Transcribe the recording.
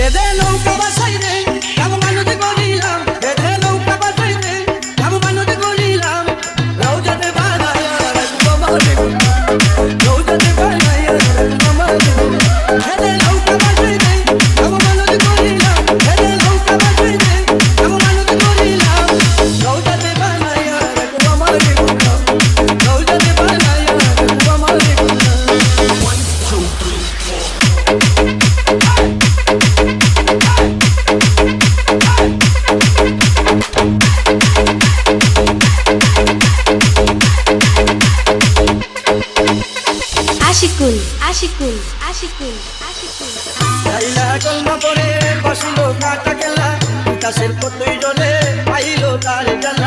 বেদে নৌকা বাসাই রে কাম মানতে করিলাম বেদে নৌকা বাসাই রে কাম মানতে করিলাম রওজাতে বানায়া রাখবো মারে রওজাতে বানায়া রাখবো মারে বেদে নৌকা বাসাই রে কাম মানতে করিলাম বেদে নৌকা বাসাই রে কাম মানতে করিলাম রওজাতে বানায়া রাখবো মারে রওজাতে বানায়া রাখবো মারে 1 2 আশিকুল আশিকুল আশিকুল আশিকুল লাইলা কলমা পড়ে বসলো কাটা গেলা বিকাশের কতই জলে আইলো তার জ্বালা